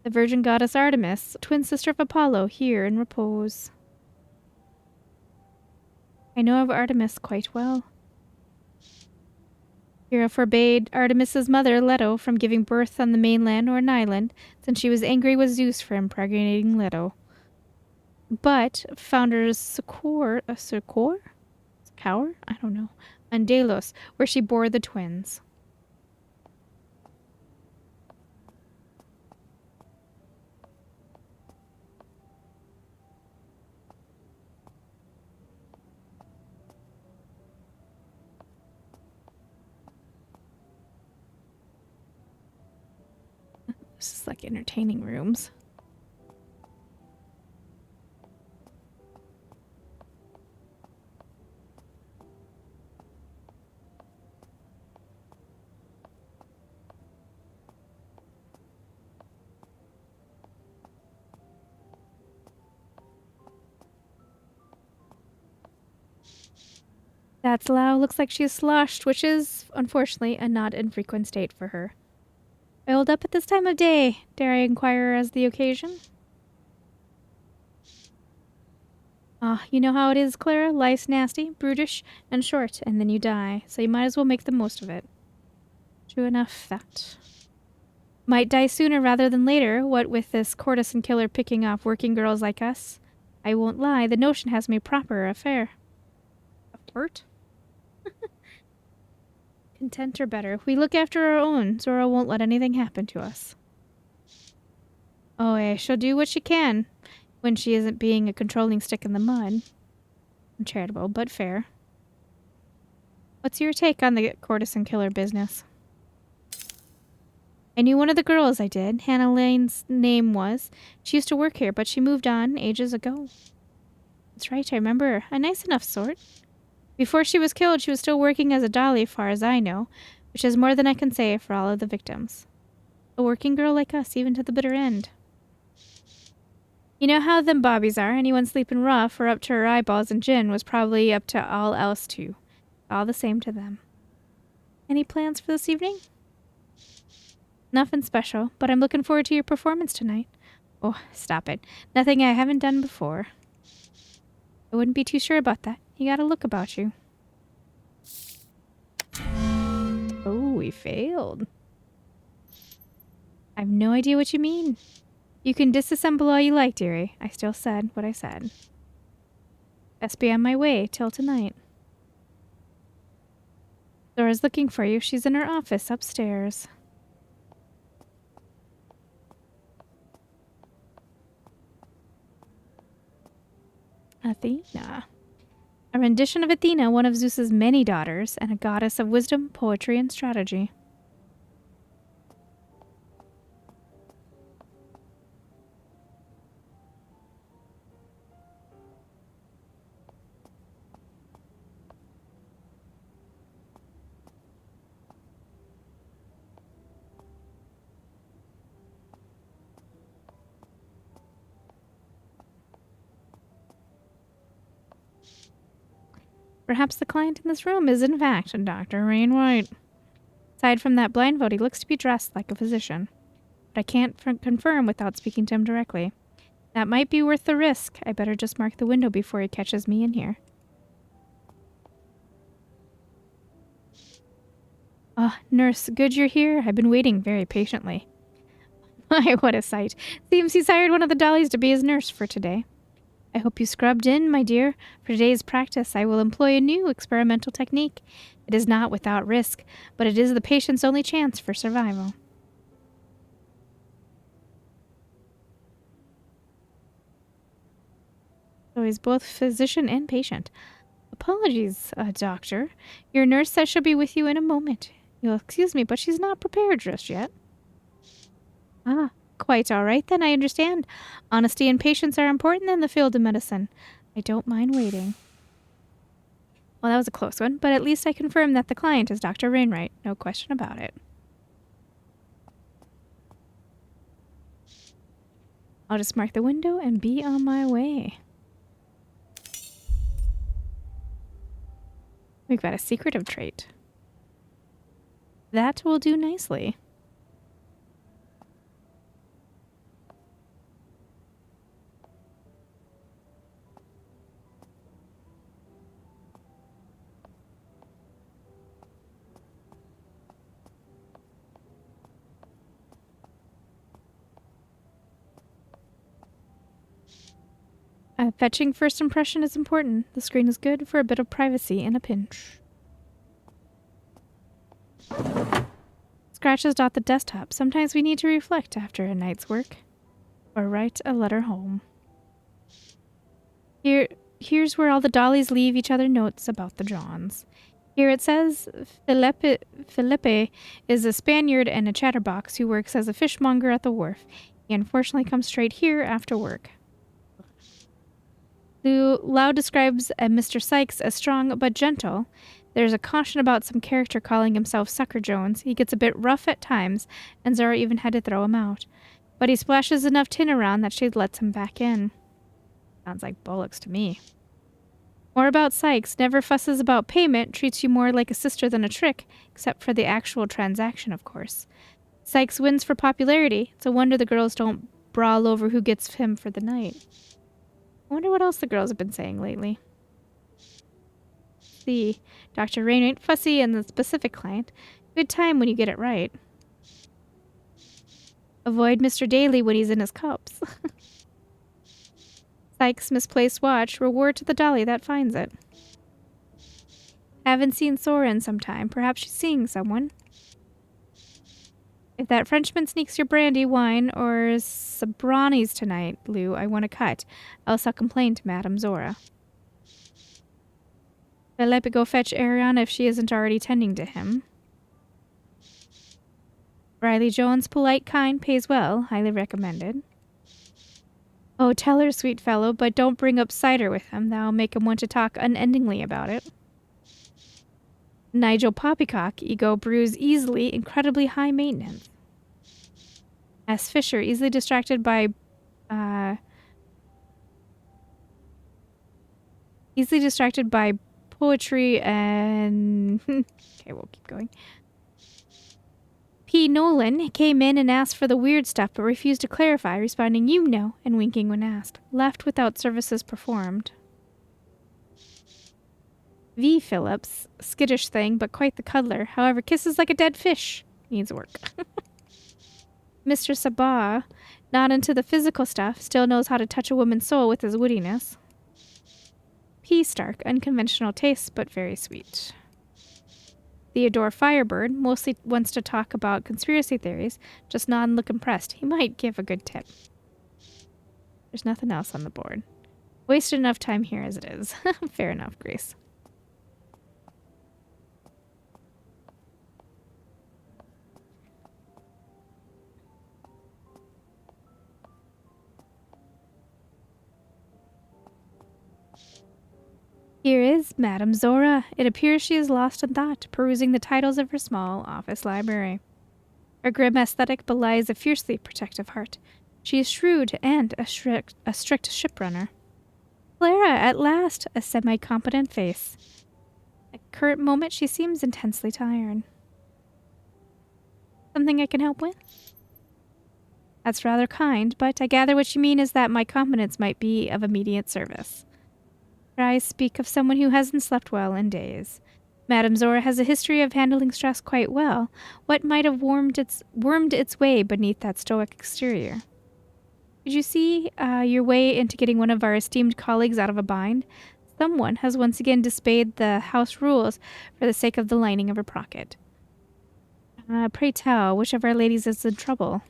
The virgin goddess Artemis, twin sister of Apollo, here in repose. I know of Artemis quite well. Hera forbade Artemis's mother, Leto, from giving birth on the mainland or an island, since she was angry with Zeus for impregnating Leto. But founders Sucor? I don't know. On Delos, where she bore the twins. This is like entertaining rooms. That's Lau. Looks like she is sloshed, which is, unfortunately, a not infrequent state for her. I hold up at this time of day. Dare I inquire as the occasion? You know how it is, Clara. Life's nasty, brutish, and short, and then you die, so you might as well make the most of it. True enough, that. Might die sooner rather than later, what with this courtesan killer picking off working girls like us. I won't lie, the notion has me proper affair. Sort. Content or better. We look after our own. Zora won't let anything happen to us. Oh, yeah, she'll do what she can when she isn't being a controlling stick in the mud. Uncharitable, but fair. What's your take on the courtesan killer business? I knew one of the girls, I did. Hannah Lane's name was. She used to work here, but she moved on ages ago. That's right, I remember her. A nice enough sort. Before she was killed, she was still working as a dolly, far as I know, which is more than I can say for all of the victims. A working girl like us, even to the bitter end. You know how them bobbies are. Anyone sleeping rough or up to her eyeballs in gin was probably up to all else too. All the same to them. Any plans for this evening? Nothing special, but I'm looking forward to your performance tonight. Oh, stop it. Nothing I haven't done before. I wouldn't be too sure about that. You got a look about you. Oh, we failed. I have no idea what you mean. You can disassemble all you like, dearie. I still said what I said. Best be on my way till tonight. Zora's looking for you. She's in her office upstairs. Athena. A rendition of Athena, one of Zeus's many daughters, and a goddess of wisdom, poetry, and strategy. Perhaps the client in this room is, in fact, Dr. Rainwhite. Aside from that blindfold, he looks to be dressed like a physician. But I can't confirm without speaking to him directly. That might be worth the risk. I better just mark the window before he catches me in here. Ah, nurse, good you're here. I've been waiting very patiently. My, what a sight. Seems he's hired one of the dollies to be his nurse for today. I hope you scrubbed in, my dear. For today's practice, I will employ a new experimental technique. It is not without risk, but it is the patient's only chance for survival. So he's both physician and patient. Apologies, doctor. Your nurse says she'll be with you in a moment. You'll excuse me, but she's not prepared just yet. Ah, quite all right, then, I understand. Honesty and patience are important in the field of medicine. I don't mind waiting. Well, that was a close one, but at least I confirm that the client is Dr. Rainwright. No question about it. I'll just mark the window and be on my way. We've got a secretive trait. That will do nicely. Fetching first impression is important. The screen is good for a bit of privacy in a pinch. Scratches dot the desktop. Sometimes we need to reflect after a night's work. Or write a letter home. Here's where all the dollies leave each other notes about the Johns. Here it says, Felipe is a Spaniard and a chatterbox who works as a fishmonger at the wharf. He unfortunately comes straight here after work. Loud describes Mr. Sykes as strong but gentle. There's a caution about some character calling himself Sucker Jones. He gets a bit rough at times, and Zora even had to throw him out. But he splashes enough tin around that she lets him back in. Sounds like bollocks to me. More about Sykes. Never fusses about payment, treats you more like a sister than a trick, except for the actual transaction, of course. Sykes wins for popularity. It's a wonder the girls don't brawl over who gets him for the night. I wonder what else the girls have been saying lately. See, Dr. Rain ain't fussy and the specific client. Good time when you get it right. Avoid Mr. Daly when he's in his cups. Sykes' misplaced watch. Reward to the dolly that finds it. Haven't seen Sora in some time. Perhaps she's seeing someone. If that Frenchman sneaks your brandy, wine, or some brownies tonight, Lou, I want a cut. Else I'll complain to Madame Zora. Philip, go fetch Ariana if she isn't already tending to him. Riley Jones, polite, kind, pays well. Highly recommended. Oh, tell her, sweet fellow, but don't bring up cider with him. That'll make him want to talk unendingly about it. Nigel Poppycock, ego brews easily, incredibly high maintenance. S. Fisher, easily distracted by poetry and okay, we'll keep going. P. Nolan came in and asked for the weird stuff but refused to clarify, responding, "You know," and winking when asked. Left without services performed. V. Phillips, skittish thing, but quite the cuddler. However, kisses like a dead fish. Needs work. Mr. Sabah, not into the physical stuff, still knows how to touch a woman's soul with his wittiness. P. Stark, unconventional tastes, but very sweet. Theodore Firebird mostly wants to talk about conspiracy theories, just nod and look impressed. He might give a good tip. There's nothing else on the board. Wasted enough time here as it is. Fair enough, Grace. Here is Madame Zora. It appears she is lost in thought, perusing the titles of her small office library. Her grim aesthetic belies a fiercely protective heart. She is shrewd and a strict shiprunner. Clara, at last, a semi-competent face. At the current moment, she seems intensely tired. Something I can help with? That's rather kind, but I gather what you mean is that my competence might be of immediate service. I speak of someone who hasn't slept well in days. Madame Zora has a history of handling stress quite well. What might have wormed its way beneath that stoic exterior? Did you see your way into getting one of our esteemed colleagues out of a bind? Someone has once again disobeyed the house rules for the sake of the lining of her pocket. Pray tell, which of our ladies is in trouble?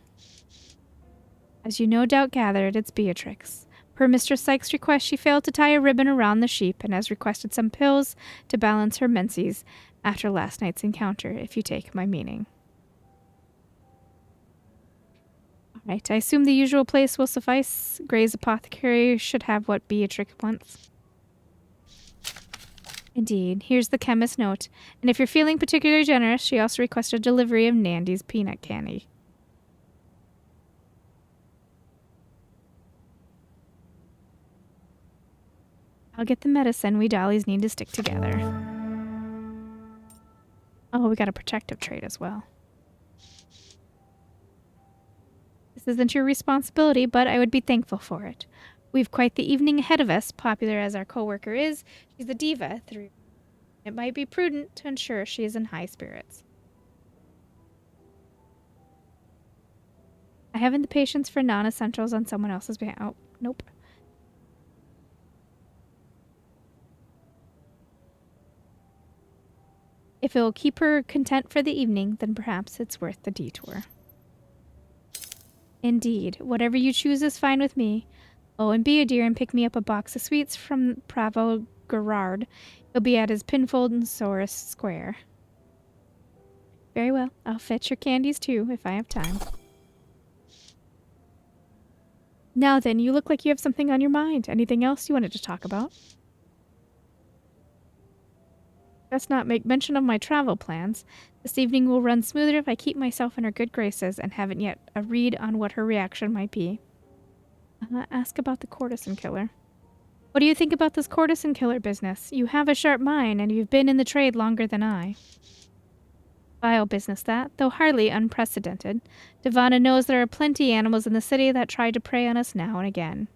As you no doubt gathered, it's Beatrix. Per Mr. Sykes' request, she failed to tie a ribbon around the sheep and has requested some pills to balance her menses after last night's encounter, if you take my meaning. All right, I assume the usual place will suffice. Gray's apothecary should have what Beatrix wants. Indeed, here's the chemist's note. And if you're feeling particularly generous, she also requested delivery of Nandy's peanut candy. I'll get the medicine. We dollies need to stick together. Oh, we got a protective trait as well. This isn't your responsibility, but I would be thankful for it. We've quite the evening ahead of us, popular as our co-worker is. She's a diva. It might be prudent to ensure she is in high spirits. I haven't the patience for non-essentials on someone else's behalf. Oh, nope. If it will keep her content for the evening, then perhaps it's worth the detour. Indeed, whatever you choose is fine with me. Oh, and be a dear and pick me up a box of sweets from Bravo Gerard. He'll be at his Pinfold in Soros Square. Very well. I'll fetch your candies too, if I have time. Now then, you look like you have something on your mind. Anything else you wanted to talk about? Best not make mention of my travel plans. This evening will run smoother if I keep myself in her good graces and haven't yet a read on what her reaction might be. Ask about the courtesan killer. What do you think about this courtesan killer business? You have a sharp mind, and you've been in the trade longer than I. Vile business that, though hardly unprecedented. Devana knows there are plenty animals in the city that try to prey on us now and again.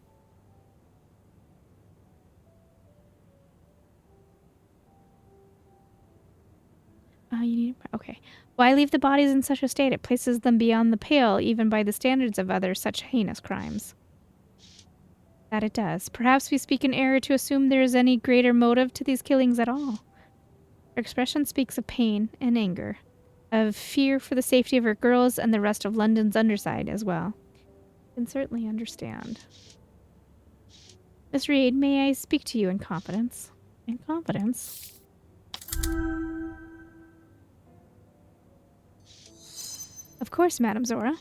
Okay. Why leave the bodies in such a state? It places them beyond the pale, even by the standards of other such heinous crimes. That it does. Perhaps we speak in error to assume there is any greater motive to these killings at all. Her expression speaks of pain and anger, of fear for the safety of her girls and the rest of London's underside as well. I can certainly understand. Miss Reed, may I speak to you in confidence? In confidence? Of course, Madame Zora.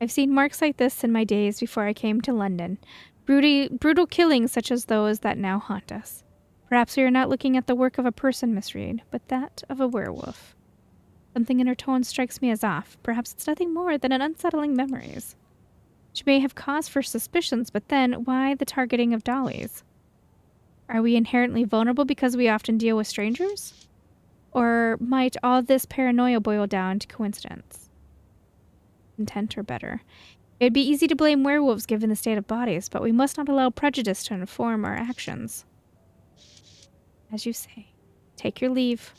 I've seen marks like this in my days before I came to London. Brutal killings such as those that now haunt us. Perhaps we are not looking at the work of a person, Miss Reed, but that of a werewolf. Something in her tone strikes me as off. Perhaps it's nothing more than an unsettling memories. She may have cause for suspicions, but then why the targeting of dollies? Are we inherently vulnerable because we often deal with strangers? Or might all this paranoia boil down to coincidence? Intent or better. It'd be easy to blame werewolves given the state of bodies, but we must not allow prejudice to inform our actions. As you say, take your leave.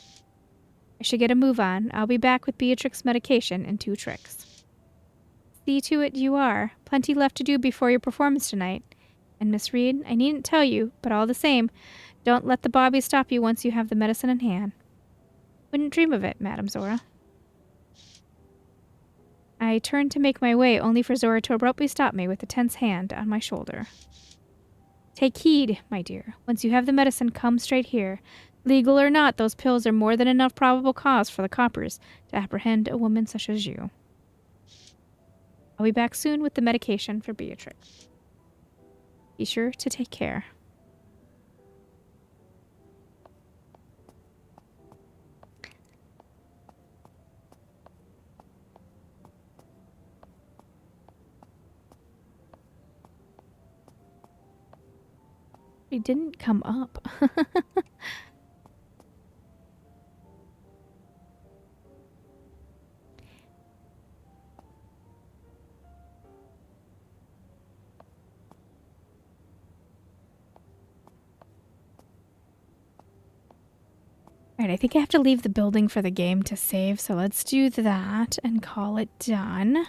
I should get a move on. I'll be back with Beatrix's medication and 2 tricks. See to it you are. Plenty left to do before your performance tonight. And Miss Reed, I needn't tell you, but all the same, don't let the bobby stop you once you have the medicine in hand. Wouldn't dream of it, Madame Zora. I turned to make my way, only for Zora to abruptly stop me with a tense hand on my shoulder. Take heed, my dear. Once you have the medicine, come straight here. Legal or not, those pills are more than enough probable cause for the coppers to apprehend a woman such as you. I'll be back soon with the medication for Beatrix. Be sure to take care. He didn't come up. Alright, I think I have to leave the building for the game to save, so let's do that and call it done.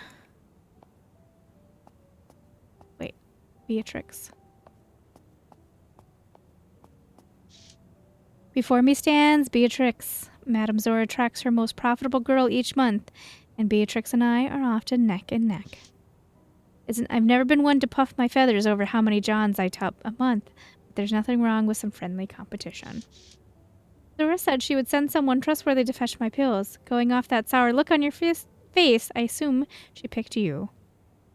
Wait, Beatrix. Before me stands Beatrix. Madame Zora tracks her most profitable girl each month, and Beatrix and I are often neck and neck. I've never been one to puff my feathers over how many Johns I top a month, but there's nothing wrong with some friendly competition. Zora said she would send someone trustworthy to fetch my pills. Going off that sour look on your face, I assume she picked you.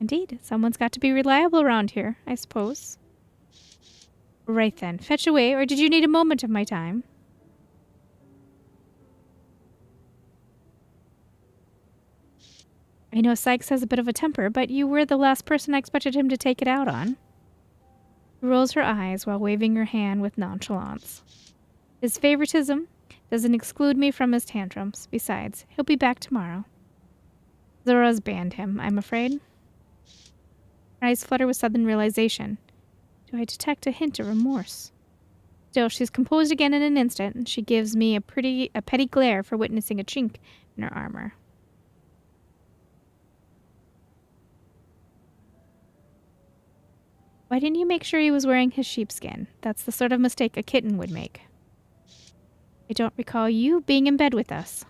Indeed, someone's got to be reliable around here, I suppose. Right then, fetch away, or did you need a moment of my time? I know Sykes has a bit of a temper, but you were the last person I expected him to take it out on. She rolls her eyes while waving her hand with nonchalance. His favoritism doesn't exclude me from his tantrums. Besides, he'll be back tomorrow. Zora's banned him, I'm afraid. Her eyes flutter with sudden realization. Do I detect a hint of remorse? Still, she's composed again in an instant, and she gives me a petty glare for witnessing a chink in her armor. Why didn't you make sure he was wearing his sheepskin? That's the sort of mistake a kitten would make. I don't recall you being in bed with us.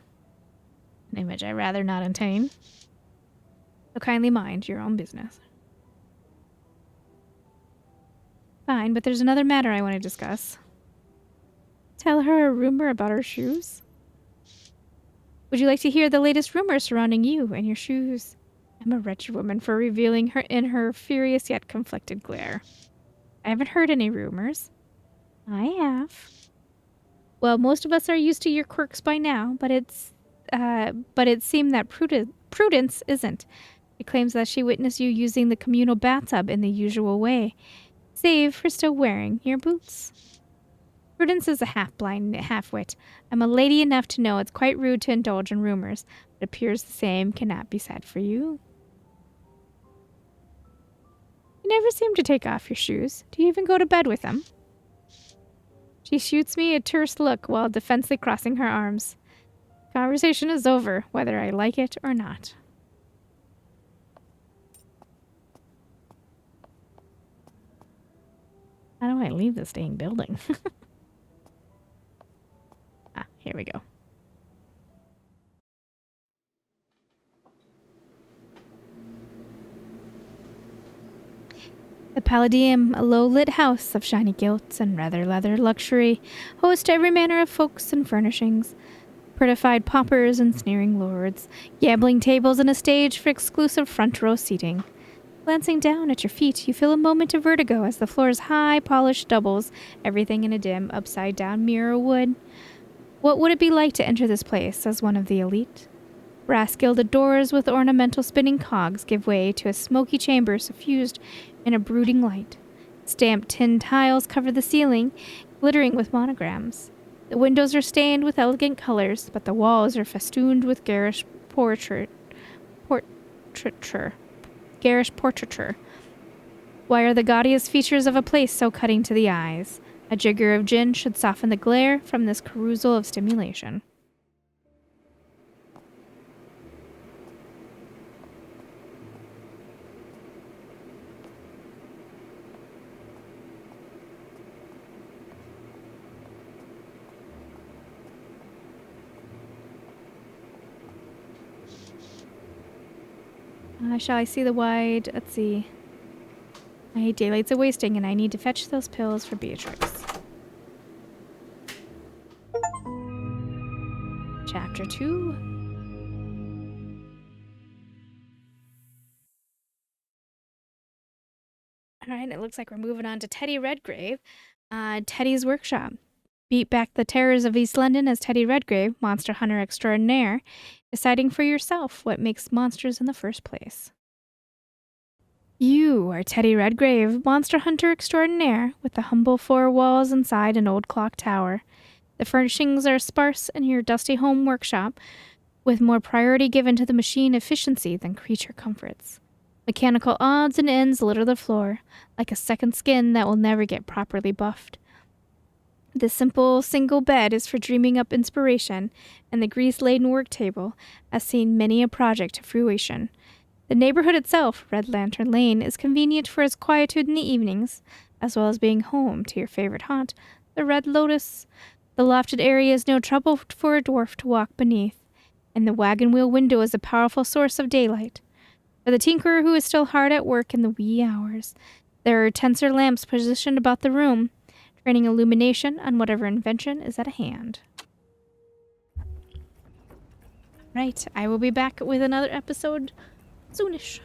An image I rather not entertain. So kindly mind your own business. Fine, but there's another matter I want to discuss. Tell her a rumor about her shoes? Would you like to hear the latest rumors surrounding you and your shoes? I'm a wretched woman for revealing her in her furious yet conflicted glare. I haven't heard any rumors. I have. Well, most of us are used to your quirks by now, but it seemed that Prudence isn't. She claims that she witnessed you using the communal bathtub in the usual way, save for still wearing your boots. Prudence is a half-blind half-wit. I'm a lady enough to know it's quite rude to indulge in rumors, but it appears the same cannot be said for you. You never seem to take off your shoes. Do you even go to bed with them? She shoots me a terse look while defensively crossing her arms. Conversation is over, whether I like it or not. How do I leave this dang building? we go. The Palladium, a low-lit house of shiny gilts and leather luxury, hosts every manner of folks and furnishings. Prettified paupers and sneering lords, gambling tables and a stage for exclusive front-row seating. Glancing down at your feet, you feel a moment of vertigo as the floor's high, polished doubles everything in a dim, upside-down mirror wood. What would it be like to enter this place as one of the elite? Brass-gilded doors with ornamental spinning cogs give way to a smoky chamber suffused in a brooding light. Stamped tin tiles cover the ceiling, glittering with monograms. The windows are stained with elegant colors, but the walls are festooned with garish portraiture. Why are the gaudiest features of a place so cutting to the eyes? A jigger of gin should soften the glare from this carousal of stimulation. Shall I see the wide? Let's see. I hate daylight's a wasting, and I need to fetch those pills for Beatrix. Chapter 2. Alright, it looks like we're moving on to Teddy Redgrave. Teddy's workshop. Beat back the terrors of East London as Teddy Redgrave, monster hunter extraordinaire, deciding for yourself what makes monsters in the first place. You are Teddy Redgrave, monster hunter extraordinaire, with the humble 4 walls inside an old clock tower. The furnishings are sparse in your dusty home workshop, with more priority given to the machine efficiency than creature comforts. Mechanical odds and ends litter the floor, like a second skin that will never get properly buffed. The simple single bed is for dreaming up inspiration, and the grease-laden work table has seen many a project to fruition. The neighborhood itself, Red Lantern Lane, is convenient for its quietude in the evenings, as well as being home to your favorite haunt, the Red Lotus. The lofted area is no trouble for a dwarf to walk beneath, and the wagon wheel window is a powerful source of daylight. For the tinkerer who is still hard at work in the wee hours, there are tensor lamps positioned about the room, training illumination on whatever invention is at hand. Right, I will be back with another episode soonish.